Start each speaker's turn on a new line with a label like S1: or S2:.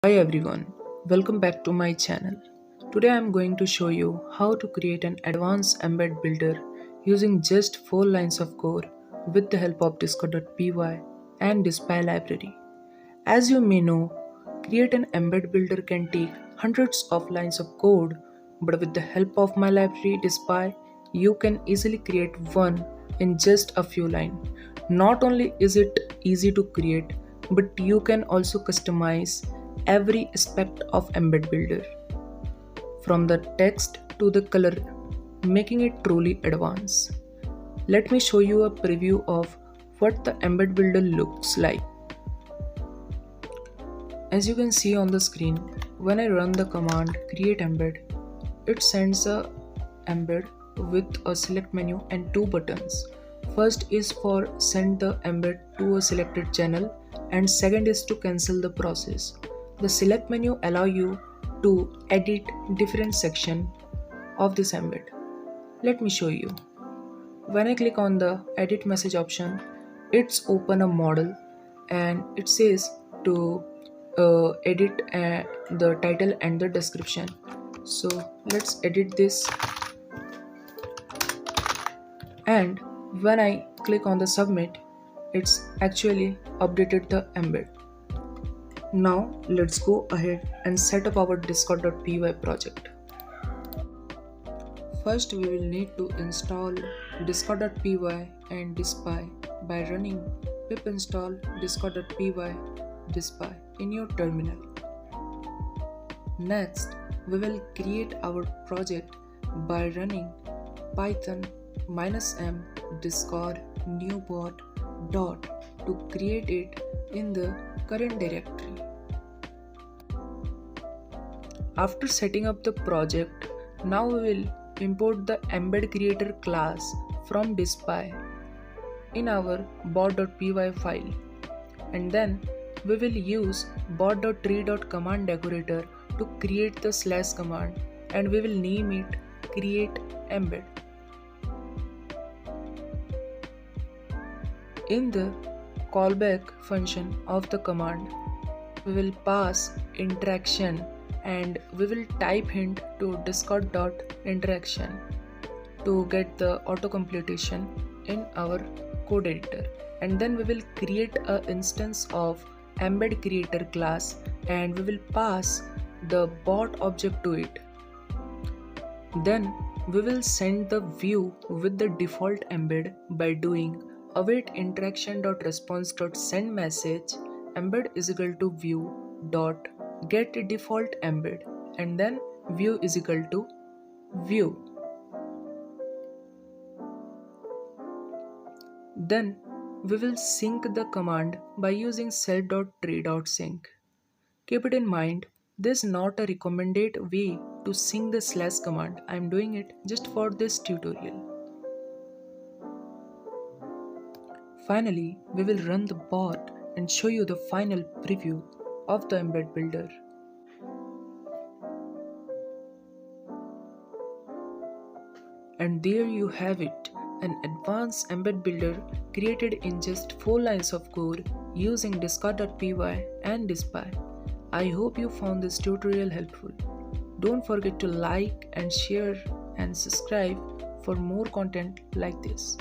S1: Hi everyone, welcome back to my channel. Today I am going to show you how to create an advanced embed builder using just 4 lines of code with the help of disco.py and Dispie library. As you may know, create an embed builder can take hundreds of lines of code, but with the help of my library Dispie, you can easily create one in just a few lines. Not only is it easy to create, but you can also customize every aspect of embed builder from the text to the color, making it truly advanced. Let me show you a preview of what the embed builder looks like. As you can see on the screen, when I run the command create embed, it sends a embed with a select menu and two buttons. First is for send the embed to a selected channel and second is to cancel the process. The select menu allow you to edit different section of this embed. Let me show you. When I click on the edit message option, it's open a model and it says to edit the title and the description. So let's edit this, and when I click on the submit, it's actually updated the embed. Now let's go ahead and set up our discord.py project. First we will need to install discord.py and Dispie by running pip install discord.py Dispie in your terminal. Next, we will create our project by running python -m discord new bot dot to create it in the current directory. After setting up the project, now we will import the embed creator class from Dispie in our bot.py file, and then we will use bot.tree.command decorator to create the slash command, and we will name it create embed. In the callback function of the command, we will pass interaction and we will type hint to discord.interaction to get the auto completion in our code editor, and then we will create an instance of embed creator class and we will pass the bot object to it. Then we will send the view with the default embed by doing await interaction.response.send message embed is equal to view dot get default embed, and then view is equal to view. Then we will sync the command by using cell.tree.sync. Keep it in mind, this is not a recommended way to sync the slash command. I am doing it just for this tutorial. Finally, we will run the bot and show you the final preview of the embed builder. And there you have it, an advanced embed builder created in just 4 lines of code using discord.py and Dispie. I hope you found this tutorial helpful. Don't forget to like and share and subscribe for more content like this.